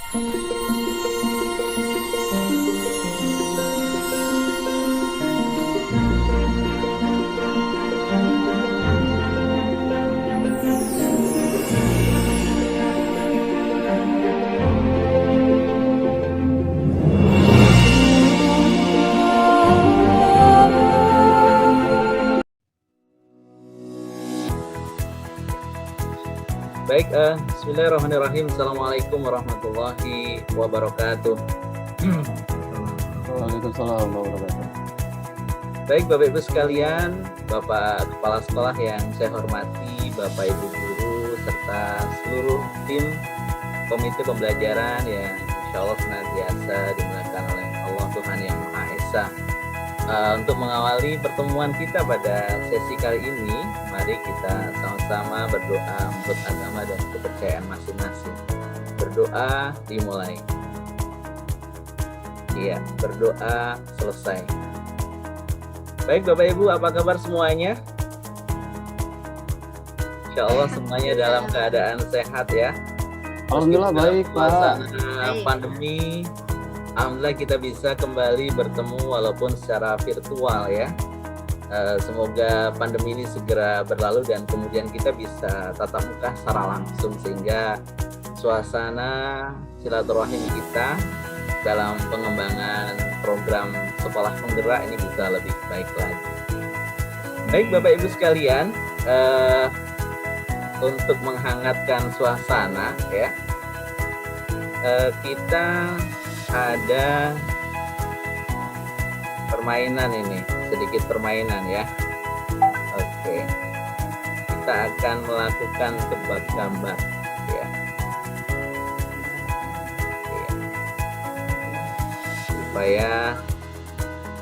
Baik, bismillahirrahmanirrahim. Assalamualaikum warahmatullahi wabarakatuh. Waalaikumsalam warahmatullahi wabarakatuh. Baik, Bapak Ibu sekalian, Bapak Kepala Sekolah yang saya hormati, Bapak Ibu guru, serta seluruh tim Komite Pembelajaran yang insya Allah senantiasa dimuliakan oleh Allah Tuhan Yang Maha Esa. Untuk mengawali pertemuan kita pada sesi kali ini, mari kita sama-sama berdoa menurut agama dan kepercayaan masing-masing. Berdoa dimulai. Iya, berdoa selesai. Baik Bapak Ibu, apa kabar semuanya? Insya Allah semuanya dalam keadaan sehat ya. Alhamdulillah baik Pak. Pandemi, alhamdulillah kita bisa kembali bertemu walaupun secara virtual ya. Semoga pandemi ini segera berlalu dan kemudian kita bisa tatap muka secara langsung sehingga suasana silaturahim kita dalam pengembangan program sekolah penggerak ini bisa lebih baik lagi. Baik Bapak Ibu sekalian, untuk menghangatkan suasana ya, kita ada permainan ini, sedikit permainan ya. Oke, kita akan melakukan tebak gambar ya. Supaya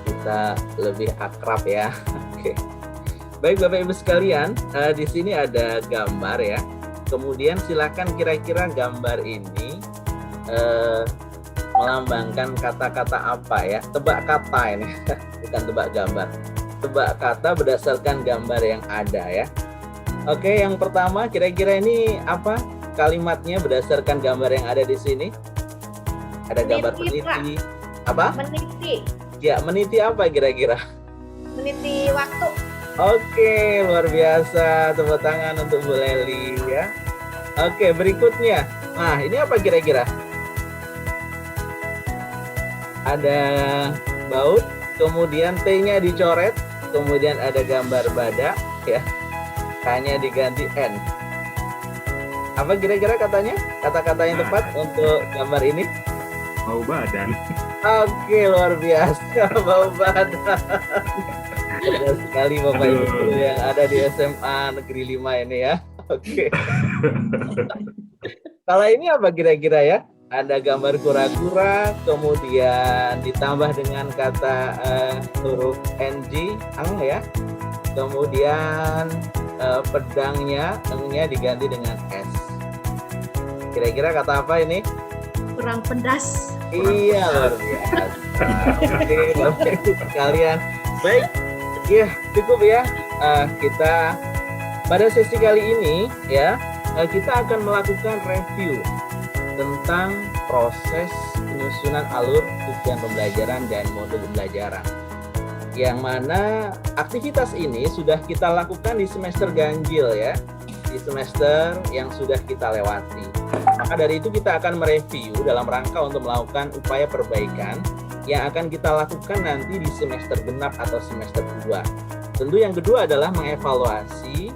kita lebih akrab ya. Oke. Baik Bapak Ibu sekalian, di sini ada gambar ya. Kemudian silakan kira-kira gambar ini melambangkan kata-kata apa ya? Tebak kata ini, bukan tebak gambar. Tebak kata berdasarkan gambar yang ada ya. Oke, yang pertama kira-kira ini apa? Kalimatnya berdasarkan gambar yang ada di sini. Ada gambar peniti. Apa? Meniti. Ya, meniti apa kira-kira? Meniti waktu. Oke, luar biasa. Tepuk tangan untuk Bu Leli ya. Oke, berikutnya. Nah, ini apa kira-kira? Ada baut, kemudian T-nya dicoret, kemudian ada gambar badak ya. K-nya diganti N. Apa kira-kira katanya? Kata-kata yang tepat untuk gambar ini? Bau badan. Oke, luar biasa. Bau badan. Ada sekali Bapak Ibu yang ada di SMA Negeri 5 ini ya. Oke. Kalau ini apa kira-kira ya? Ada gambar kura-kura, kemudian ditambah dengan kata huruf NG, ang ya. Kemudian pedangnya, eng-nya diganti dengan S. Kira-kira kata apa ini? Kurang pedas. Iya, luar biasa. Oke, Bapak Ibu sekalian. Baik, ya cukup ya. Kita pada sesi kali ini ya, kita akan melakukan review tentang proses penyusunan alur tujuan pembelajaran dan modul pembelajaran. Yang mana aktivitas ini sudah kita lakukan di semester ganjil ya, di semester yang sudah kita lewati. Maka dari itu kita akan mereview dalam rangka untuk melakukan upaya perbaikan yang akan kita lakukan nanti di semester genap atau semester 2. Tentu yang kedua adalah mengevaluasi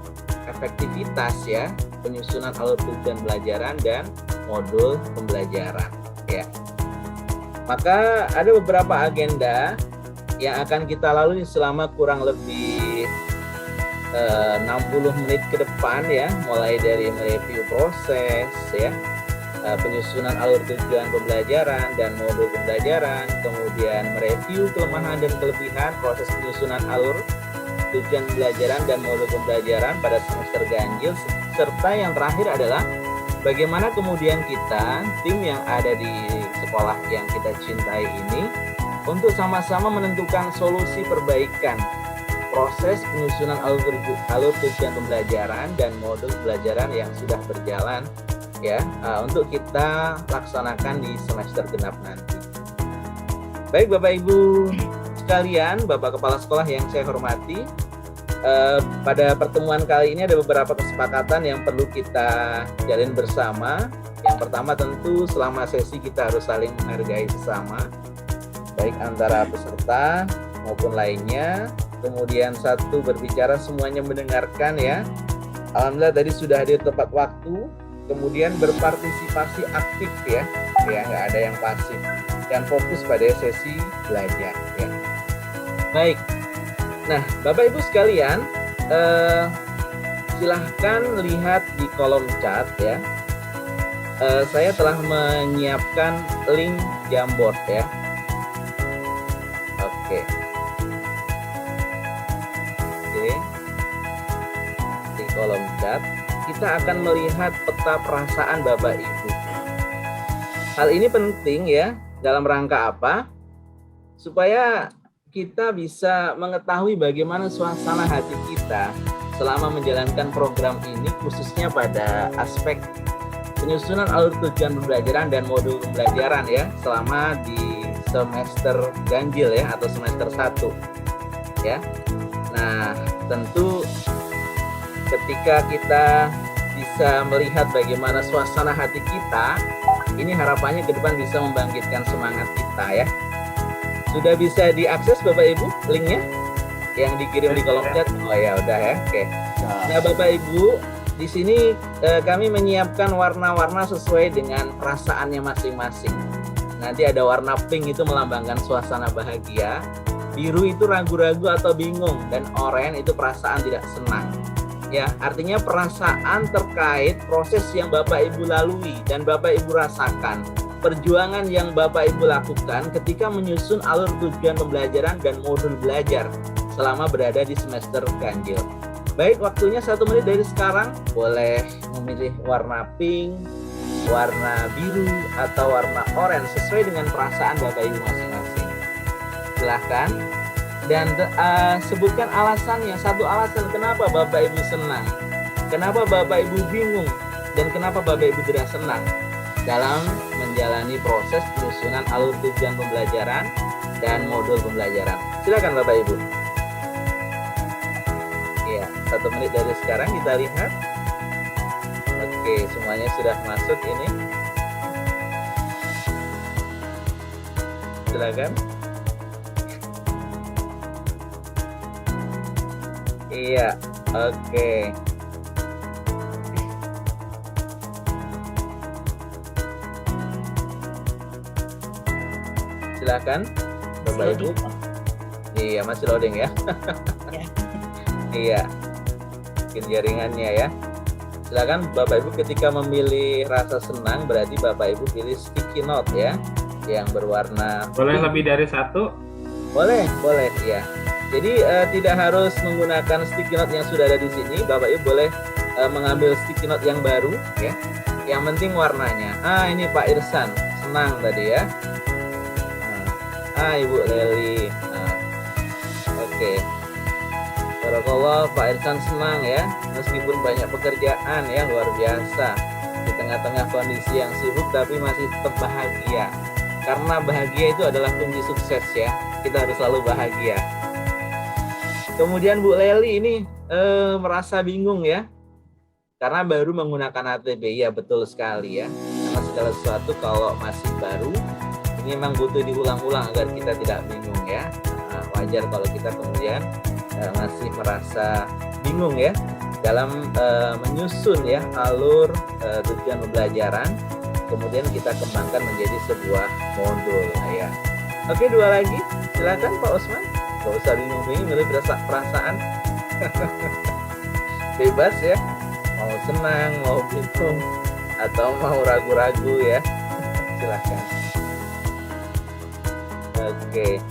efektivitas ya, penyusunan alur tujuan pembelajaran dan modul pembelajaran ya. Maka ada beberapa agenda yang akan kita lalui selama kurang lebih 60 menit ke depan ya, mulai dari mereview proses ya, penyusunan alur tujuan pembelajaran dan modul pembelajaran, kemudian mereview kelemahan dan kelebihan proses penyusunan alur tujuan pembelajaran dan modul pembelajaran pada semester ganjil, serta yang terakhir adalah bagaimana kemudian kita, tim yang ada di sekolah yang kita cintai ini, untuk sama-sama menentukan solusi perbaikan proses penyusunan alur tujuan pembelajaran dan modul pembelajaran yang sudah berjalan ya untuk kita laksanakan di semester genap nanti. Baik Bapak Ibu sekalian, Bapak Kepala Sekolah yang saya hormati, pada pertemuan kali ini ada beberapa kesepakatan yang perlu kita jalin bersama. Yang pertama tentu selama sesi kita harus saling menghargai sesama, baik antara peserta maupun lainnya. Kemudian satu, berbicara semuanya mendengarkan ya. Alhamdulillah tadi sudah hadir tepat waktu. Kemudian berpartisipasi aktif ya, nggak ada yang pasif, dan fokus pada sesi belajar ya. Baik, nah Bapak Ibu sekalian, silahkan lihat di kolom chat ya. Saya telah menyiapkan link Jamboard ya. Oke. Di kolom chat kita akan melihat peta perasaan Bapak Ibu. Hal ini penting ya, dalam rangka apa? Supaya kita bisa mengetahui bagaimana suasana hati kita selama menjalankan program ini, khususnya pada aspek penyusunan alur tujuan pembelajaran dan modul pembelajaran ya, selama di semester ganjil ya, atau semester 1 ya. Nah, tentu ketika kita bisa melihat bagaimana suasana hati kita, ini harapannya ke depan bisa membangkitkan semangat kita ya. Sudah bisa diakses Bapak Ibu linknya yang dikirim di kolom chat? Oh ya udah ya, oke. Nah Bapak Ibu, di sini kami menyiapkan warna-warna sesuai dengan perasaannya masing-masing. Nanti ada warna pink itu melambangkan suasana bahagia, biru itu ragu-ragu atau bingung, dan oranye itu perasaan tidak senang. Ya, artinya perasaan terkait proses yang Bapak Ibu lalui dan Bapak Ibu rasakan, perjuangan yang Bapak Ibu lakukan ketika menyusun alur tujuan pembelajaran dan modul belajar selama berada di semester ganjil. Baik, waktunya 1 menit dari sekarang. Boleh memilih warna pink, warna biru, atau warna oranye sesuai dengan perasaan Bapak Ibu masing-masing. Silahkan. Dan sebutkan alasannya, satu alasan kenapa Bapak Ibu senang, kenapa Bapak Ibu bingung, dan kenapa Bapak Ibu tidak senang dalam menjalani proses penyusunan alur tujuan pembelajaran dan modul pembelajaran. Silakan Bapak Ibu. Iya, 1 menit dari sekarang kita lihat. Oke, semuanya sudah masuk ini. Silakan. Iya, oke. Silakan, Bapak Ibu. Iya, masih loading ya. Iya, bikin jaringannya ya. Silakan Bapak Ibu, ketika memilih rasa senang berarti Bapak Ibu pilih sticky note ya, yang berwarna. Boleh lebih dari 1? Boleh ya. Jadi tidak harus menggunakan sticky note yang sudah ada di sini. Bapak Ibu boleh mengambil sticky note yang baru ya. Yang penting warnanya. Ini Pak Irsan senang tadi ya. Ibu Leli. Oke. Barakallah, Pak Irsan senang ya. Meskipun banyak pekerjaan ya, luar biasa. Di tengah-tengah kondisi yang sibuk tapi masih tetap bahagia. Karena bahagia itu adalah kunci sukses ya. Kita harus selalu bahagia. Kemudian Bu Leli ini merasa bingung ya, karena baru menggunakan ATB. Ya betul sekali ya, karena segala sesuatu kalau masih baru, ini memang butuh diulang-ulang agar kita tidak bingung ya. Wajar kalau kita kemudian masih merasa bingung ya, dalam menyusun ya alur tujuan pembelajaran, kemudian kita kembangkan menjadi sebuah modul ya. Oke, 2 lagi, silakan Pak Usman. Gak usah bingung-bingung, milih perasaan. Bebas ya, mau senang, mau bingung, atau mau ragu-ragu ya. Silakan. Oke.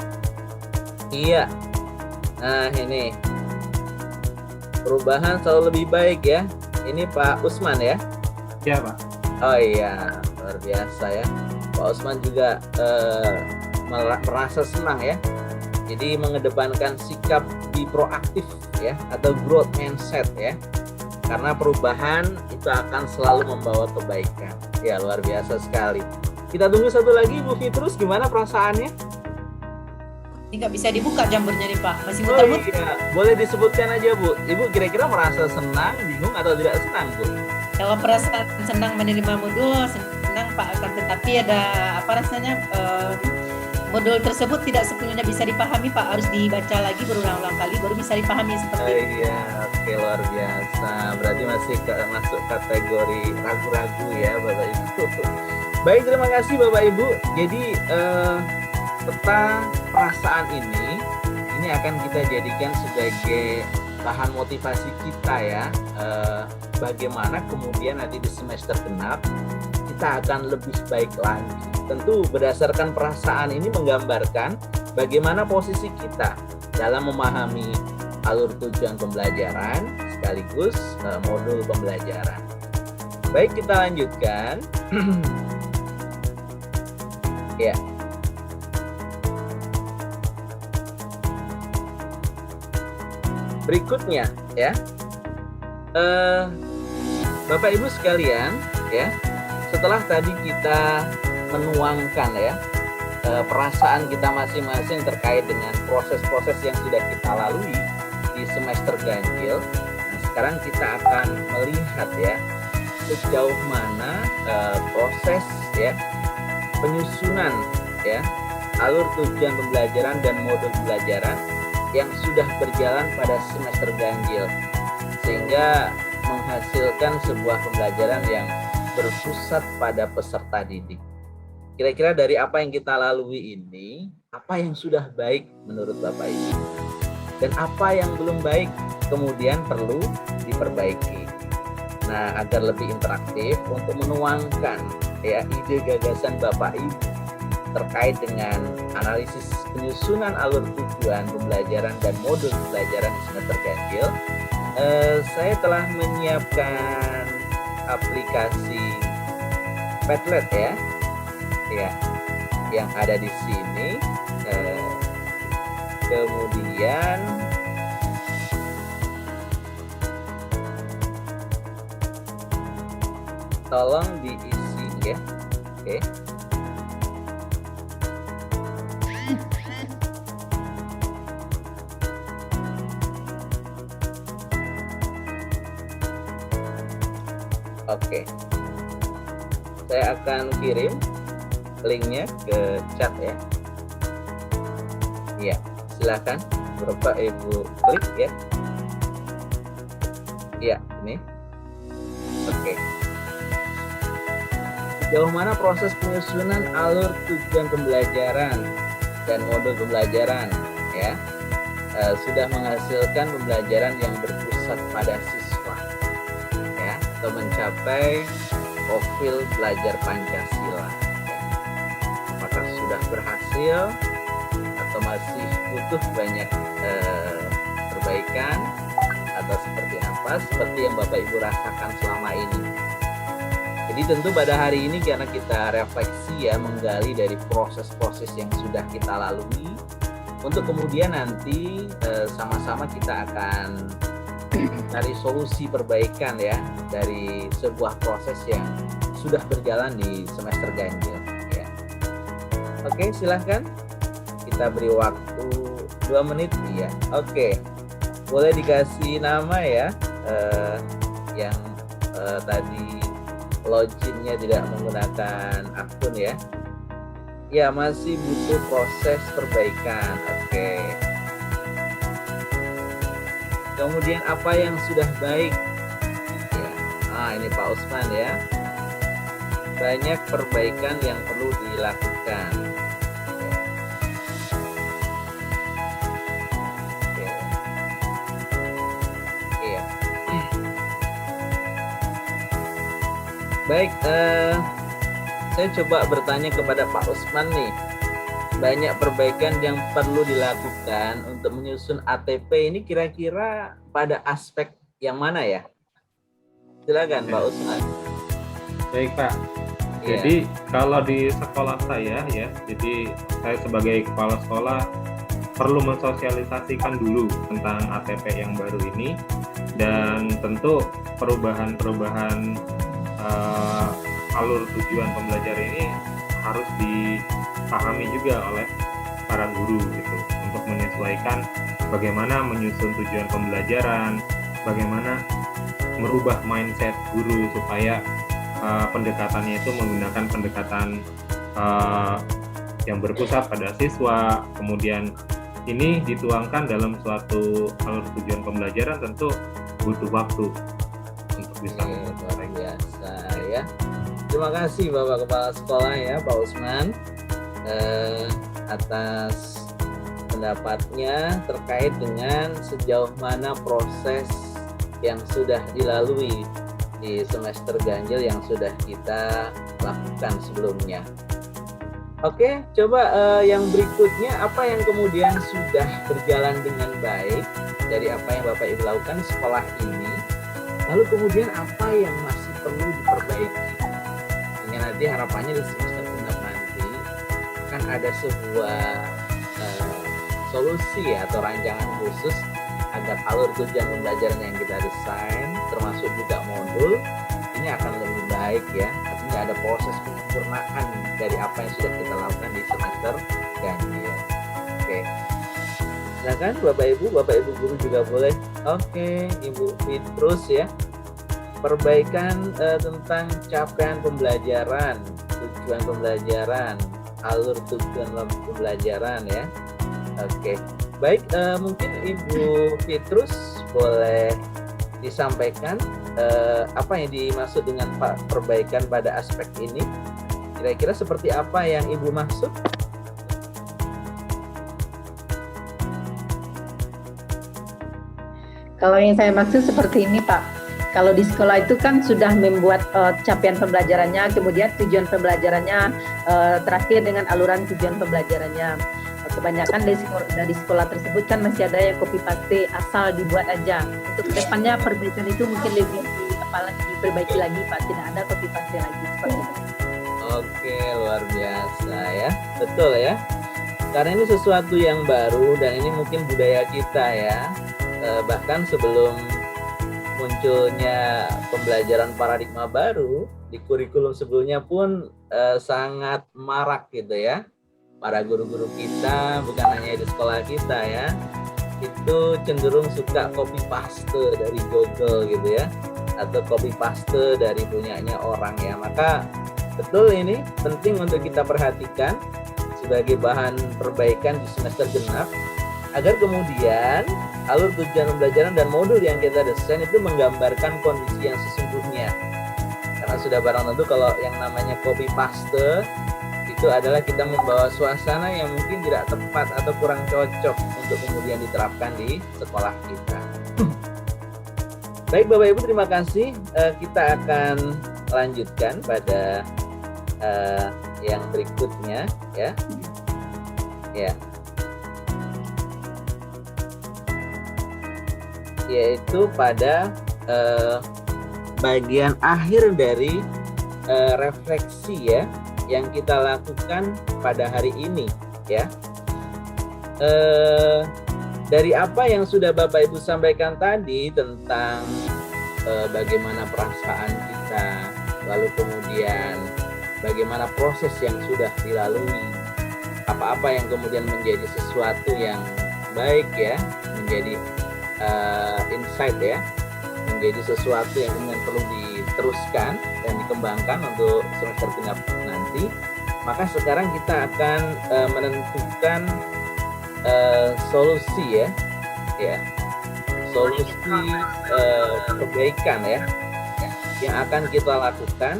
Iya. Nah ini perubahan selalu lebih baik ya. Ini Pak Usman ya. Iya Pak. Oh iya, luar biasa ya. Pak Usman juga merasa senang ya. Jadi mengedepankan sikap di proaktif ya, atau growth mindset ya. karena perubahan itu akan selalu membawa kebaikan. Ya, luar biasa sekali. Kita tunggu satu lagi, Bu Fitrus, gimana perasaannya? Ini nggak bisa dibuka jamurnya nih Pak, masih Oh muter-muter. iya, boleh disebutkan aja Bu. Ibu kira-kira merasa senang, bingung, atau tidak senang Bu? Kalau perasaan senang menerima modul, senang Pak, akan tetapi ada apa rasanya modul tersebut tidak sepenuhnya bisa dipahami Pak, harus dibaca lagi berulang-ulang kali baru bisa dipahami seperti itu. Iya, oke, luar biasa. Berarti masih masuk kategori ragu-ragu ya Bapak Ibu. Baik, terima kasih Bapak Ibu. Jadi peta perasaan ini akan kita jadikan sebagai bahan motivasi kita ya. Bagaimana kemudian nanti di semester genap kita akan lebih baik lagi. Tentu berdasarkan perasaan ini menggambarkan bagaimana posisi kita dalam memahami alur tujuan pembelajaran sekaligus modul pembelajaran. Baik, kita lanjutkan. Ya. Berikutnya ya. Bapak Ibu sekalian ya, setelah tadi kita menuangkan ya perasaan kita masing-masing terkait dengan proses-proses yang sudah kita lalui di semester ganjil. Nah, sekarang kita akan melihat ya sejauh mana proses ya penyusunan ya alur tujuan pembelajaran dan modul pembelajaran yang sudah berjalan pada semester ganjil, sehingga menghasilkan sebuah pembelajaran yang berpusat pada peserta didik. Kira-kira dari apa yang kita lalui ini, apa yang sudah baik menurut Bapak Ibu? Dan apa yang belum baik kemudian perlu diperbaiki. Nah, agar lebih interaktif untuk menuangkan ya ide gagasan Bapak Ibu terkait dengan analisis penyusunan alur tujuan pembelajaran dan modul pembelajaran di semester ganjil, saya telah menyiapkan aplikasi Padlet ya, yang ada di sini. Kemudian tolong diisi ya, oke. Oke, saya akan kirim linknya ke chat ya. Iya, silakan Bapak Ibu klik ya. Iya, ini. Oke. Sejauh mana proses penyusunan alur tujuan pembelajaran dan modul pembelajaran ya sudah menghasilkan pembelajaran yang berpusat pada siswa ya, atau mencapai profil belajar Pancasila ya. Apakah sudah berhasil atau masih butuh banyak perbaikan atau seperti apa, seperti yang Bapak Ibu rasakan selama ini. Jadi tentu pada hari ini karena kita refleksi ya, menggali dari proses-proses yang sudah kita lalui, untuk kemudian nanti sama-sama kita akan cari solusi perbaikan ya dari sebuah proses yang sudah berjalan di semester ganjil ya. Oke, silahkan kita beri waktu 2 menit ya. Oke, boleh dikasih nama ya yang tadi loginnya tidak menggunakan akun ya. Ya, masih butuh proses perbaikan. Oke. Kemudian apa yang sudah baik? Ya. Ini Pak Usman ya. Banyak perbaikan yang perlu dilakukan. Oke. Iya. Baik, saya coba bertanya kepada Pak Usman nih. Banyak perbaikan yang perlu dilakukan untuk menyusun ATP ini kira-kira pada aspek yang mana ya? Silakan Pak Usman. Baik Pak. Iya. Jadi kalau di sekolah saya ya, jadi saya sebagai kepala sekolah perlu mensosialisasikan dulu tentang ATP yang baru ini Dan tentu perubahan-perubahan alur tujuan pembelajaran ini harus dipahami juga oleh para guru gitu, untuk menyesuaikan bagaimana menyusun tujuan pembelajaran, bagaimana merubah mindset guru supaya pendekatannya itu menggunakan pendekatan yang berpusat pada siswa. Kemudian ini dituangkan dalam suatu alur tujuan pembelajaran tentu butuh waktu untuk bisa luar biasa ya. Terima kasih Bapak Kepala Sekolah ya, Pak Usman, atas pendapatnya terkait dengan sejauh mana proses yang sudah dilalui di semester ganjil yang sudah kita lakukan sebelumnya. Oke, coba yang berikutnya, apa yang kemudian sudah berjalan dengan baik dari apa yang Bapak Ibu lakukan di sekolah ini, lalu kemudian apa yang masih perlu diperbaiki. Sehingga nanti harapannya di semester genap nanti kan ada sebuah solusi atau rancangan khusus agar alur tujuan pembelajaran yang kita desain, termasuk juga modul, ini akan lebih baik ya. Artinya ada proses penyempurnaan dari apa yang sudah kita lakukan di semester ganjil. Oke, silakan Bapak Ibu guru juga boleh. Oke, Ibu Petrus ya, perbaikan tentang capaian pembelajaran, tujuan pembelajaran, alur tujuan pembelajaran ya. Oke, baik, mungkin Ibu Petrus boleh disampaikan apa yang dimaksud dengan perbaikan pada aspek ini. Kira-kira seperti apa yang Ibu maksud? Kalau yang saya maksud seperti ini Pak, kalau di sekolah itu kan sudah membuat capaian pembelajarannya, kemudian tujuan pembelajarannya, terakhir dengan aluran tujuan pembelajarannya. Kebanyakan dari sekolah tersebut kan masih ada yang copy paste asal dibuat aja. Untuk kedepannya perbaikan itu mungkin lebih diperbaiki lagi Pak, tidak ada copy paste lagi seperti itu. Oke, luar biasa ya, betul ya. Karena ini sesuatu yang baru dan ini mungkin budaya kita ya. Bahkan sebelum munculnya pembelajaran paradigma baru di kurikulum sebelumnya pun sangat marak gitu ya. Para guru-guru kita, bukan hanya di sekolah kita ya, itu cenderung suka copy paste dari Google gitu ya, atau copy paste dari punyanya orang ya. Maka betul ini penting untuk kita perhatikan sebagai bahan perbaikan di semester genap, agar kemudian alur tujuan pembelajaran dan modul yang kita desain itu menggambarkan kondisi yang sesungguhnya. Karena sudah barang tentu kalau yang namanya copy paste itu adalah kita membawa suasana yang mungkin tidak tepat atau kurang cocok untuk kemudian diterapkan di sekolah kita. Baik Bapak Ibu, terima kasih. Kita akan lanjutkan pada yang berikutnya ya. Ya. Yaitu pada bagian akhir dari refleksi ya yang kita lakukan pada hari ini ya. Dari apa yang sudah Bapak Ibu sampaikan tadi tentang bagaimana perasaan kita, lalu kemudian bagaimana proses yang sudah dilalui, apa-apa yang kemudian menjadi sesuatu yang baik ya, menjadi insight ya, menjadi sesuatu yang kemudian perlu diteruskan dan dikembangkan untuk semester genap nanti. Maka sekarang kita akan menentukan solusi ya, solusi perbaikan ya yang akan kita lakukan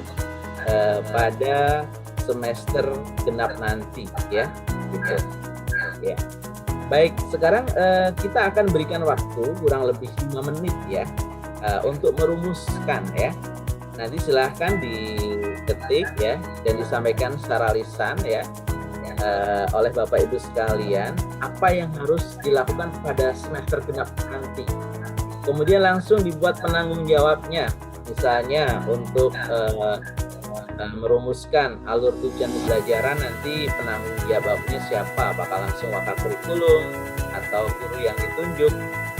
pada semester genap nanti ya, gitu. Ya. Baik, sekarang kita akan berikan waktu kurang lebih 5 menit ya untuk merumuskan ya. Nanti silahkan diketik ya dan disampaikan secara lisan ya oleh Bapak Ibu sekalian apa yang harus dilakukan pada semester genap nanti. Kemudian langsung dibuat penanggung jawabnya, misalnya untuk merumuskan alur tujuan pembelajaran, nanti penanggung jawabnya siapa, apakah langsung wakil kurikulum atau guru yang ditunjuk.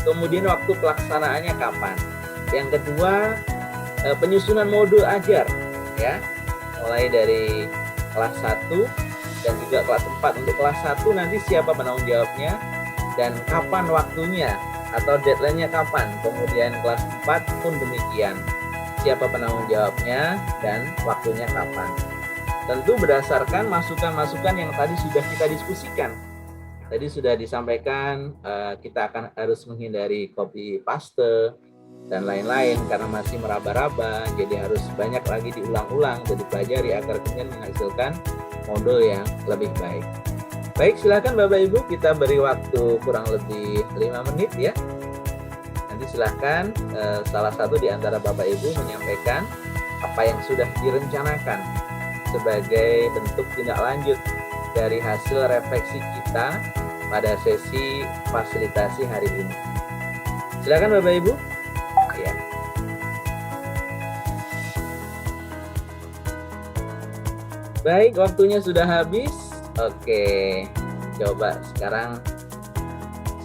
kemudian waktu pelaksanaannya kapan. Yang kedua, penyusunan modul ajar ya, mulai dari kelas 1 dan juga kelas 4. Untuk kelas 1 nanti siapa penanggung jawabnya dan kapan waktunya atau deadline-nya kapan. Kemudian kelas 4 pun demikian, siapa penanggung jawabnya dan waktunya kapan. Tentu berdasarkan masukan-masukan yang tadi sudah kita diskusikan. Tadi sudah disampaikan kita akan harus menghindari copy paste dan lain-lain karena masih meraba-raba, jadi harus banyak lagi diulang-ulang dan dipelajari agar kemudian menghasilkan modul yang lebih baik. Baik, silakan Bapak Ibu, kita beri waktu kurang lebih 5 menit ya. Nanti silakan salah satu di antara Bapak Ibu menyampaikan apa yang sudah direncanakan sebagai bentuk tindak lanjut dari hasil refleksi kita pada sesi fasilitasi hari ini. Silakan Bapak Ibu. Ya. Baik, waktunya sudah habis. Oke, coba sekarang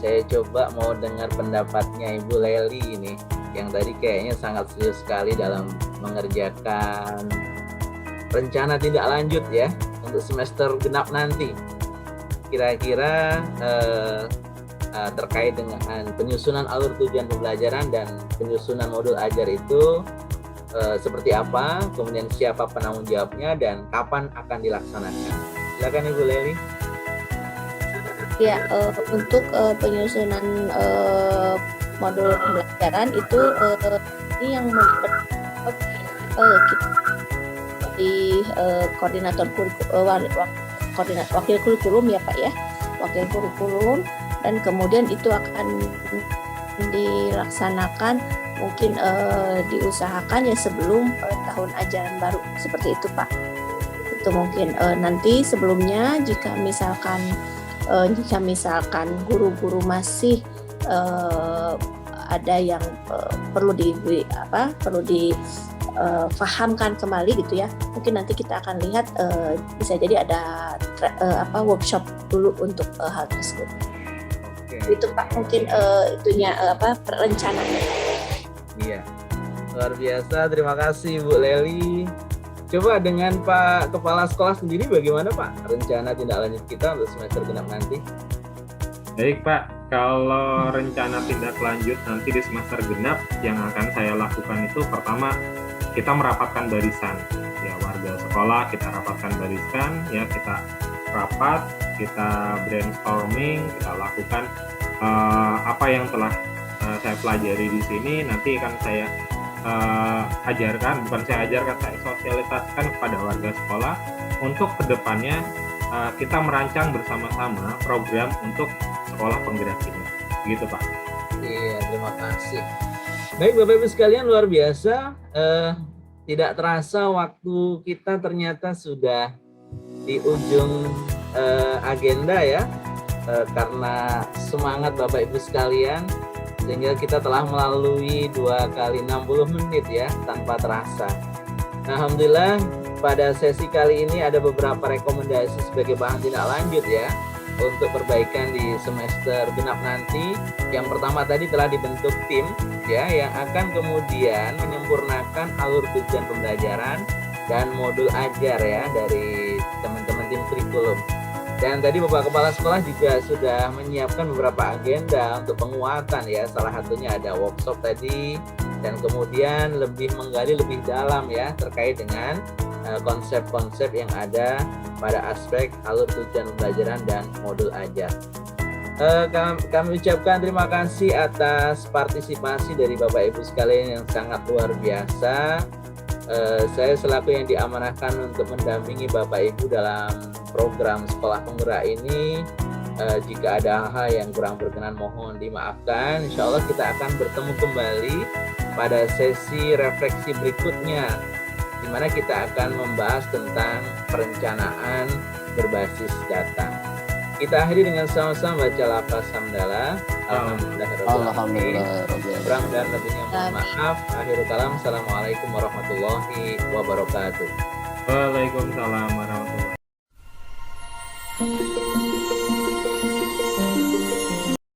saya coba mau dengar pendapatnya Ibu Leli ini, yang tadi kayaknya sangat serius sekali dalam mengerjakan rencana tindak lanjut ya untuk semester genap nanti. Kira-kira terkait dengan penyusunan alur tujuan pembelajaran dan penyusunan modul ajar itu seperti apa, kemudian siapa penanggung jawabnya dan kapan akan dilaksanakan. Silakan Ibu Leli. Ya, untuk penyusunan modul pembelajaran itu ini yang kita di koordinator wakil kurikulum ya Pak ya, wakil kurikulum, dan kemudian itu akan dilaksanakan mungkin diusahakan ya sebelum tahun ajaran baru, seperti itu Pak. Itu mungkin nanti sebelumnya jika misalkan guru-guru masih ada yang perlu difahamkan kembali gitu ya, mungkin nanti kita akan lihat bisa jadi ada workshop dulu untuk hal tersebut. Oke. Itu Pak mungkin perencanaan. Iya, luar biasa. Terima kasih Bu Leli. Coba dengan Pak Kepala Sekolah sendiri bagaimana Pak rencana tindak lanjut kita untuk semester genap nanti? Baik Pak, kalau rencana tindak lanjut nanti di semester genap yang akan saya lakukan itu pertama kita merapatkan barisan. Ya, warga sekolah kita rapatkan barisan, ya kita rapat, kita brainstorming, kita lakukan apa yang telah saya pelajari di sini nanti akan saya saya sosialisasikan kepada warga sekolah untuk kedepannya kita merancang bersama-sama program untuk sekolah penggerak ini, gitu Pak. Iya, terima kasih. Baik Bapak Ibu sekalian, luar biasa. Tidak terasa waktu kita ternyata sudah di ujung agenda ya, karena semangat Bapak Ibu sekalian, sehingga kita telah melalui 2 kali 60 menit ya, tanpa terasa. Nah, alhamdulillah pada sesi kali ini ada beberapa rekomendasi sebagai bahan tindak lanjut ya, untuk perbaikan di semester genap nanti. Yang pertama tadi telah dibentuk tim ya, yang akan kemudian menyempurnakan alur tujuan pembelajaran dan modul ajar ya dari teman-teman tim kurikulum. Dan tadi Bapak Kepala Sekolah juga sudah menyiapkan beberapa agenda untuk penguatan ya. Salah satunya ada workshop tadi, dan kemudian lebih menggali lebih dalam ya terkait dengan konsep-konsep yang ada pada aspek alur tujuan pembelajaran dan modul ajar. Kami ucapkan terima kasih atas partisipasi dari Bapak Ibu sekalian yang sangat luar biasa. Saya selaku yang diamanahkan untuk mendampingi Bapak Ibu dalam program sekolah penggerak ini, jika ada hal yang kurang berkenan mohon dimaafkan. Insya Allah kita akan bertemu kembali pada sesi refleksi berikutnya, di mana kita akan membahas tentang perencanaan berbasis data. Kita akhiri dengan sama-sama baca lafaz hamdalah. Alhamdulillah. Kurang dan lebihnya mohon maaf. Akhirul kalam. Assalamualaikum warahmatullahi wabarakatuh. Waalaikumsalam warahmatullahi wabarakatuh.